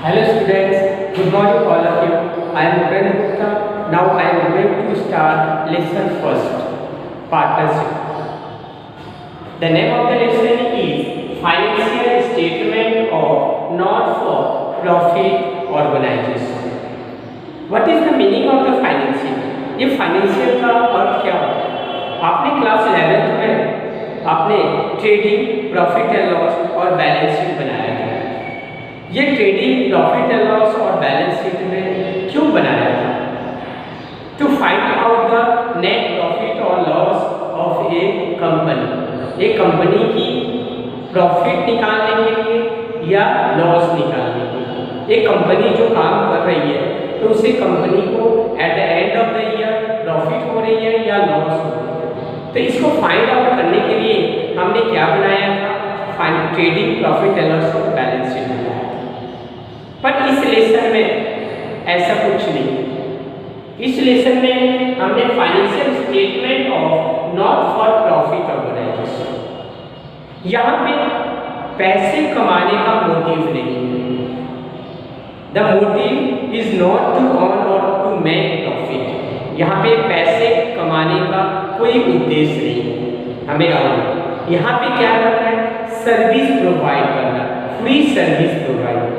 Hello students, good morning all of you. I am Upendra Gupta. Now I am going to start lesson first, partnership. The name of the lesson is Financial Statement of Not-for-Profit Organization. What is the meaning of the financial? ये financial का अर्थ क्या होता है? आपने class 11th में आपने trading, profit and loss और balance sheet बनाया था। ये ट्रेडिंग, प्रॉफिट एंड लॉस और बैलेंस शीट में क्यों बनाया था? To find out the net profit और लॉस ऑफ ए कंपनी। एक कंपनी की प्रॉफिट निकालने के लिए या लॉस निकालने के लिए। एक कंपनी जो काम कर रही है तो उसे कंपनी को at the end of the year profit हो रही है या लॉस हो रही है। तो इसको फाइंड आउट करने के लिए हमने क्या बनाया था? ट्रेडिंग, प्रॉफिट एंड लॉस और बैलेंस शीट बनाया। पर इस लेसन में ऐसा कुछ नहीं। इस लेसन में हमने financial statement of not for profit organisation, यहाँ पे पैसे कमाने का मोटिव नहीं है। The motive is not to earn और टू मेक प्रॉफिट। यहाँ पे पैसे कमाने का कोई उद्देश्य नहीं है। हमें यहाँ पे क्या करना है? सर्विस प्रोवाइड करना, फ्री सर्विस प्रोवाइड करना।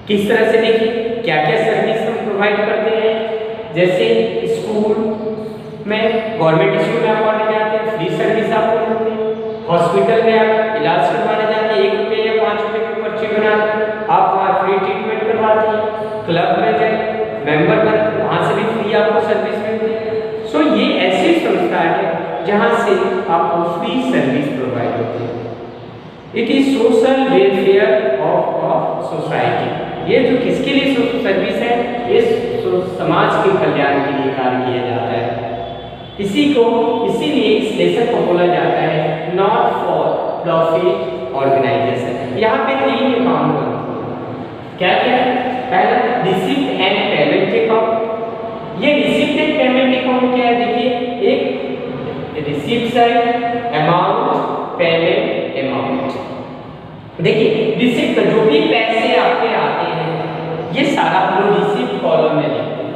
किस तरह से? देखिए क्या क्या सर्विस हम प्रोवाइड करते हैं। जैसे स्कूल में, गवर्नमेंट स्कूल में आप पढ़ने जाते हैं, फ्री सर्विस आपको मिलती है। हॉस्पिटल में आप इलाज करवाने जाते हैं, 1 रुपये या 5 रुपये की पर्ची बनाकर आप वहाँ फ्री ट्रीटमेंट करवाते हैं। क्लब में जाए, मेंबर बनते, वहाँ से भी फ्री आपको सर्विस मिलती है। सो ये ऐसी संस्था है जहाँ से आपको फ्री सर्विस प्रोवाइड होती है। It is social welfare of society. ये जो किसके लिए सर्विस है? ये समाज के कल्याण के लिए कार्य किया जाता है। इसीलिए इस लेसन को बोला जाता है नॉट फॉर प्रॉफिट ऑर्गेनाइजेशन। यहाँ पे 3 अकाउंट बनते हैं। क्या क्या है? पहला रिसीप्ट एंड पेमेंट अकाउंट। ये रिसीप्ट एंड पेमेंट अकाउंट क्या है? देखिए, एक receipt side amount, payment amount. देखिए रिसीप्ट, जो भी पैसे आपके आते हैं ये सारा हम लोग रिसीप्ट कॉलम में लिखते हैं,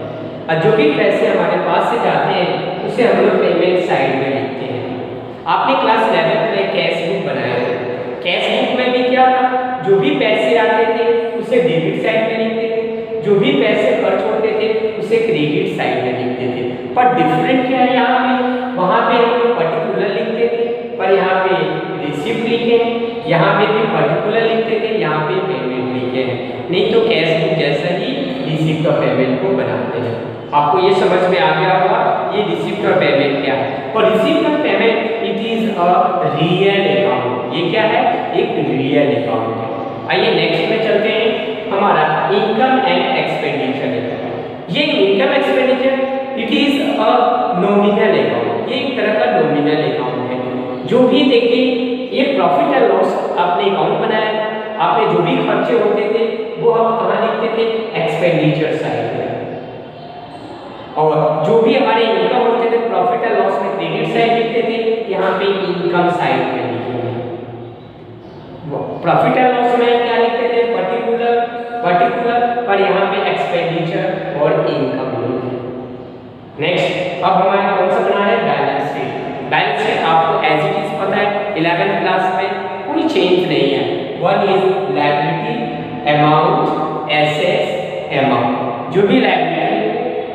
और जो भी पैसे हमारे पास से जाते हैं उसे हम लोग पेमेंट साइड में लिखते हैं। आपने क्लास 11th में कैश बुक बनाया था। कैश बुक में भी क्या था? जो भी पैसे आते थे उसे डेबिट साइड में लिखते थे, जो भी पैसे खर्च होते थे उसे क्रेडिट साइड में लिखते थे। पर डिफरेंट क्या है यहाँ पे? वहाँ पे हम लोग पर्टिकुलर लिखते थे, पर यहाँ पे रिसीप्ट लिखे हैं। यहाँ पे भी पर्टिकुलर लिखते थे, यहाँ पे पेमेंट लिखे हैं। नहीं तो कैश बुक जैसा ही रिसीप्ट और पेमेंट को बनाते हैं। आपको ये समझ में आ गया होगा ये रिसीप्ट और पेमेंट क्या है। और रिसीप्ट और payment it is a real account. ये क्या है? एक रियल अकाउंट है। आइए नेक्स्ट में चलते हैं। हमारा इनकम एंड एक्सपेंडिचर अकाउंट। ये income expenditure it is a nominal account. ये एक तरह का नॉमिनल अकाउंट है। जो भी देखिए ये प्रॉफिट एंड लॉस आपने अकाउंट बनाया था, आपने जो भी खर्चे होते थे वो आप कहाँ लिखते थे? एक्सपेंडिचर साइड में। और जो भी हमारे इनकम होते थे प्रॉफिट एंड लॉस में क्रेडिट साइड लिखते थे, यहाँ पे इनकम साइड में लिखेंगे। प्रॉफिट एंड लॉस में क्या लिखते थे? पर्टिकुलर, पर यहाँ पे एक्सपेंडिचर और इनकम। नेक्स्ट, अब हमारे कौन सा बना है? Balance sheet. बैलेंस शीट आपको एज इट इज पता है 11th क्लास में, कोई चेंज नहीं है। One is liability, amount, assets, amount. जो भी लायबिलिटी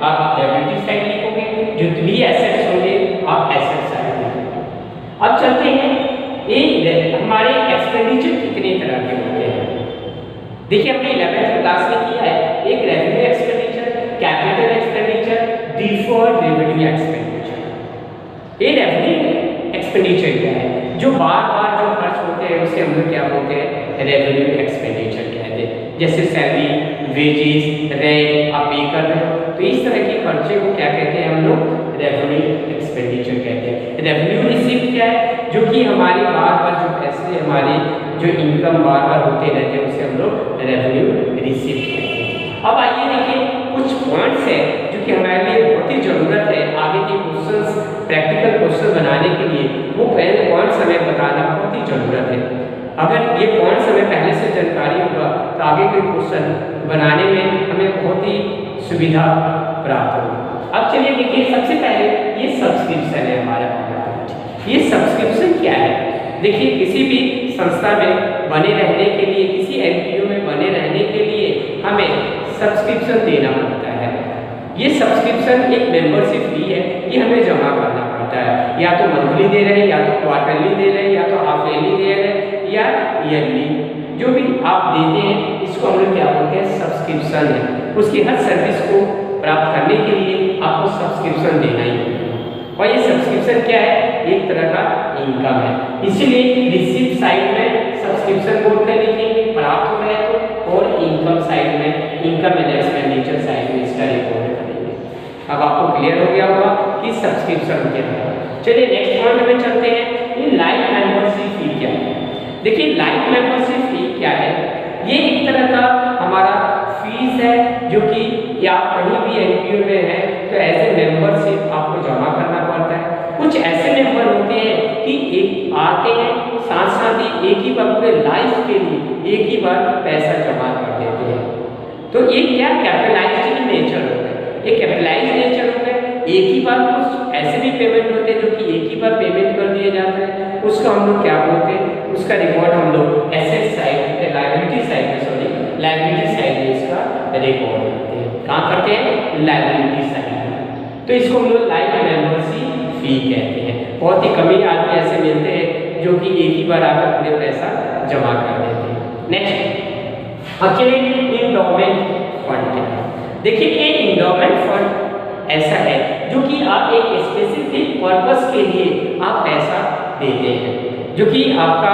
आप लायबिलिटी साइड लिखोगे, जो भी एसेट्स होंगे आप एसेट साइड लिखोगे। अब चलते हैं हमारे एक्सपेंडिचर कितने तरह के होते हैं। देखिए हमने 11th क्लास में किया है, एक revenue expenditure, capital expenditure, deferred revenue expenditure. ये रेवेन्यू एक्सपेंडिचर क्या है? जो बार बार जो खर्च होते हैं उसे हम लोग क्या बोलते हैं? रेवेन्यू एक्सपेंडिचर कहते हैं। जैसे सैलरी, वेजेस, रेंट आप पे कर रहे हो, तो इस तरह के खर्चे को क्या कहते हैं? हम लोग रेवेन्यू एक्सपेंडिचर कहते हैं। रेवेन्यू रिसीप्ट क्या है? जो कि हमारी बार बार जो पैसे हमारे जो इनकम बार बार होते रहते हैं उसे हम लोग रेवेन्यू रिसीप्ट कहते हैं। अब आइए देखिए कुछ पॉइंट्स हैं जो कि हमारे लिए बहुत ही ज़रूरत है आगे के क्वेश्चंस, प्रैक्टिकल क्वेश्चन बनाने के लिए। वो पहले पॉइंट्स हमें बताना बहुत ही ज़रूरत है। अगर ये पॉइंट्स हमें हमें पहले से जानकारी होगा तो आगे के क्वेश्चन बनाने में हमें बहुत ही सुविधा प्राप्त होगी। अब चलिए देखिए, सबसे पहले ये सब्सक्रिप्शन है हमारा। ये सब्सक्रिप्शन क्या है? देखिए, किसी भी संस्था में बने रहने के लिए, किसी एनपीओ में बने रहने के लिए हमें सब्सक्रिप्शन देना पड़ता है। ये सब्सक्रिप्शन एक मेंबरशिप फी है, ये हमें जमा करना पड़ता है। या तो मंथली दे रहे हैं, या तो क्वार्टरली दे रहे हैं, या तो हाफ ईयरली दे रहे हैं, या ईयरली, जो भी आप देते हैं इसको हम लोग क्या बोलते हैं? सब्सक्रिप्शन है। उसकी हर सर्विस को प्राप्त करने के लिए आपको सब्सक्रिप्शन देना ही है। और ये सब्सक्रिप्शन क्या है? एक तरह का इनकम है। इसीलिए रिसीप्ट साइड में सब्सक्रिप्शन बोर्ड पे लिखेंगे प्राप्त हो रहा है तो, और इनकम साइड में, इनकम एंड एक्सपेंडिचर साइड में इसका रिकॉर्ड करेंगे। अब आपको क्लियर हो गया होगा कि सब्सक्रिप्शन क्या है। चलिए नेक्स्ट पॉइंट में चलते हैं। ये लाइफ मेंबरशिप फी क्या है? देखिए, लाइफ मेंबरशिप फी क्या है? ये एक तरह का हमारा फीस है जो कि आप कहीं भी एनपीओ में है तो एज ए मेंबरशिप आपको जमा करना पड़ता है। कुछ ऐसे मेंबर होते हैं कि एक आते हैं साथ साथ ही एक ही बार पूरे लाइफ के लिए एक ही बार पैसा जमा कर देते हैं। तो ये क्या कैपिटलाइज्ड नेचर होता है? ये कैपिटलाइज्ड नेचर होता है। एक ही बार कुछ ऐसे भी पेमेंट होते हैं जो कि एक ही बार पेमेंट कर दिए जाते हैं, उसका हम लोग क्या बोलते हैं? उसका रिकॉर्ड हम लोग एसेट साइड, लायबिलिटी साइड में, सॉरी लायबिलिटी साइड में इसका रिकॉर्ड करते हैं। कहाँ करते हैं? लायबिलिटी साइड में। तो इसको हम लोग लाइफ मेंबरशिप फी कहते हैं। बहुत ही कम ही आदमी ऐसे मिलते हैं जो कि एक ही बार आकर पूरे पैसा जमा कर देते हैं। नेक्स्ट, अकेले इंडोमेंट फंड क्या है? देखिए, ये इंडोमेंट फंड ऐसा है जो कि आप एक स्पेसिफिक पर्पस के लिए आप पैसा देते हैं, जो कि आपका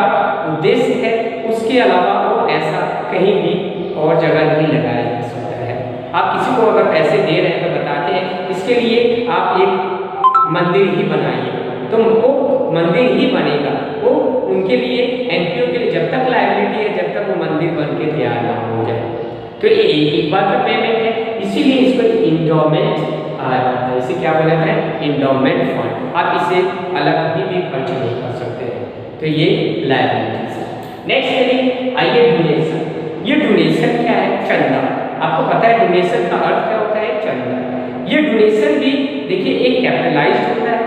उद्देश्य है। उसके अलावा वो पैसा कहीं भी और जगह नहीं लगाया जा सकता है। आप किसी को अगर पैसे दे रहे हैं तो बताते हैं इसके लिए आप एक मंदिर ही बनाइए, तो वो मंदिर ही बनेगा। वो उनके लिए, एनपीओ के लिए जब तक लायबिलिटी है, जब तक वो मंदिर बन के तैयार ना हो जाए। तो ये एक बार का पेमेंट है, इसीलिए इसको इंडोमेंट कहा जाता है। इसे क्या बोला जाता है? Endowment fund. आप इसे अलग भी खर्च नहीं कर सकते हैं। तो ये लायबिलिटीज है। नेक्स्ट करिए, आइए डोनेशन। ये डोनेशन क्या है? चंदा। आपको पता है डोनेशन का अर्थ क्या होता है? चंदा। ये डोनेशन भी देखिए एक कैपिटलाइज्ड होता है,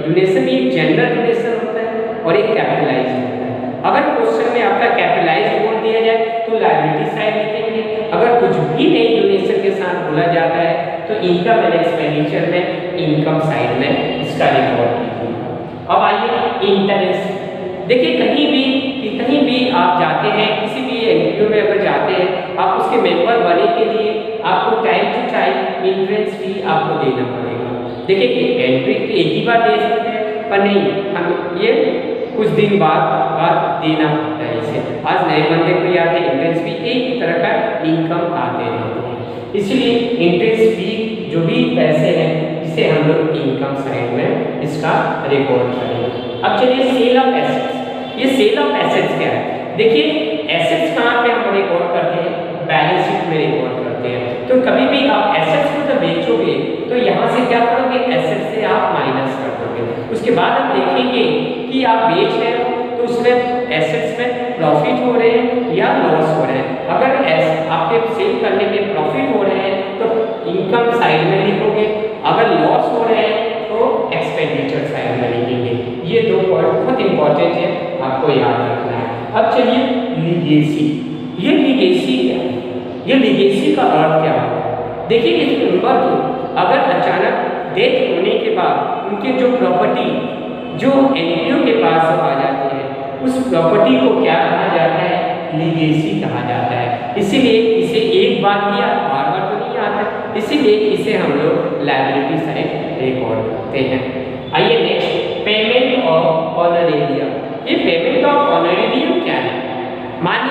डोनेशन भी एक जनरल डोनेशन होता है और एक कैपिटलाइज्ड होता है। अगर क्वेश्चन में आपका कैपिटलाइज्ड बोल दिया जाए तो लायबिलिटी साइड लिखेंगे। अगर कुछ भी नहीं डोनेशन के साथ बोला जाता है तो इनकम एंड एक्सपेंडिचर में इनकम साइड में इसका रिकॉर्ड कीजिए। अब आइए इंटरेस्ट। देखिए, कहीं भी आप जाते हैं, किसी भी एनपीओ में अगर जाते हैं, आप उसके मेंबर बनने के लिए आपको time to time entrance fee आपको देना पड़ेगा। देखिए, एंट्री तो एक ही बार दे सकते हैं, पर नहीं, हम ये कुछ दिन बाद देना पड़ता है इसे। आज नए बंदे को याद है, इंट्रेंस फी एक तरह का इनकम आते रहते हैं, इसलिए इंट्रेंस फी जो भी पैसे हैं इसे हम लोग इनकम साइड में इसका रिकॉर्ड करेंगे। अब चलिए सेल ऑफ एसेट्स। ये सेल ऑफ एसेट्स क्या है? देखिए, एसेट्स कहाँ पे हम रिकॉर्ड करते हैं? बैलेंस शीट में रिकॉर्ड करते हैं। तो कभी भी आप एसेट्स को जब बेचोगे तो यहाँ से क्या करोगे? एसेट्स से आप माइनस कर दोगे। उसके बाद हम देखेंगे कि आप बेच रहे हो तो उसमें एसेट्स में प्रॉफिट हो रहे हैं या लॉस हो रहे हैं। अगर आपके सेल करने में प्रॉफिट हो रहे हैं तो इनकम साइड में लिखोगे, अगर लॉस हो रहे हैं तो एक्सपेंडिचर साइड में लिखेंगे। ये दो पॉइंट बहुत इंपॉर्टेंट है, आपको याद रखना है। अब चलिए लीगेसी। ये लीगेसी क्या है? ये लीगेसी का अर्थ क्या होता है? देखिए, इस मेंबर को अगर अचानक डेथ होने के बाद उनके जो प्रॉपर्टी जो एनपीओ के पास आ जाती है, उस प्रॉपर्टी को क्या कहा जाता है? लीगेसी कहा जाता है। इसीलिए इसे एक बार ही बार बार तो नहीं आता, इसीलिए इसे हम लोग लायबिलिटी साइड रिकॉर्ड करते हैं। आइए नेक्स्ट, पेमेंट ऑफ ऑनरेरियम। ये पेमेंट ऑफ ऑनरेरियम क्या है? मान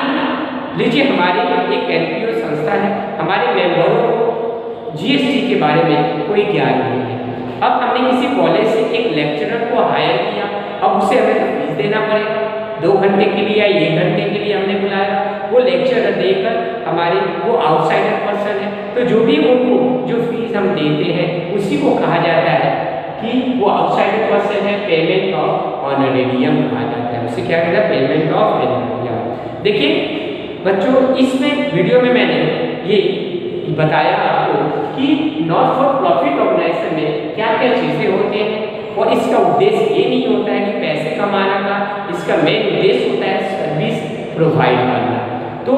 लीजिए हमारी एक एनपीओ संस्था है, हमारे मेंबरों को जीएसटी के बारे में कोई ज्ञान नहीं है। अब हमने किसी कॉलेज से एक लेक्चरर को हायर किया, अब उसे हमें फीस देना पड़ेगा। 2 घंटे के लिए या 1 घंटे के लिए हमने बुलाया, वो लेक्चरर देकर हमारे वो आउटसाइडर पर्सन है, तो जो भी उनको जो फीस हम देते हैं उसी को कहा जाता है कि वो आउटसाइडर पर्सन है, पेमेंट ऑफ ऑनरेरियम कहा जाता है। उसे क्या कहता है? Payment of honorarium. देखिए बच्चों, इसमें वीडियो में मैंने ये बताया आपको कि नॉट फॉर प्रॉफिट ऑर्गेनाइजेशन में क्या क्या चीज़ें होते हैं, और इसका उद्देश्य ये नहीं होता है कि पैसे कमाना का, इसका मेन उद्देश्य होता है सर्विस प्रोवाइड करना। तो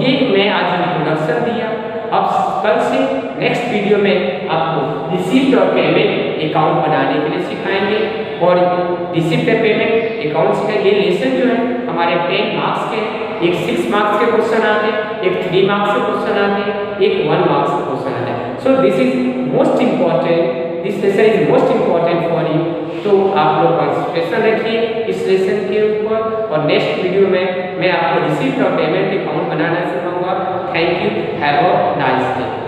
ये मैं आज इंट्रोडक्शन दिया। अब कल से नेक्स्ट वीडियो में आपको रिसीप्ट और पेमेंट अकाउंट बनाने के लिए सिखाएंगे, और रिसीप्ट और पेमेंट अकाउंट सिखाएंगे। ये लेसन जो है हमारे 10 मार्क्स के, एक 6 मार्क्स के क्वेश्चन आते हैं, एक 3 मार्क्स के क्वेश्चन आते हैं, एक 1 मार्क्स के क्वेश्चन आते हैं। So this is most important, this lesson is most important for you. तो आप लोग कंसंट्रेशन रखिए इस लेसन के ऊपर, और नेक्स्ट वीडियो में मैं आपको रिसीप्ट और पेमेंट अकाउंट बनाना सिखाऊंगा। Thank you, have a nice day.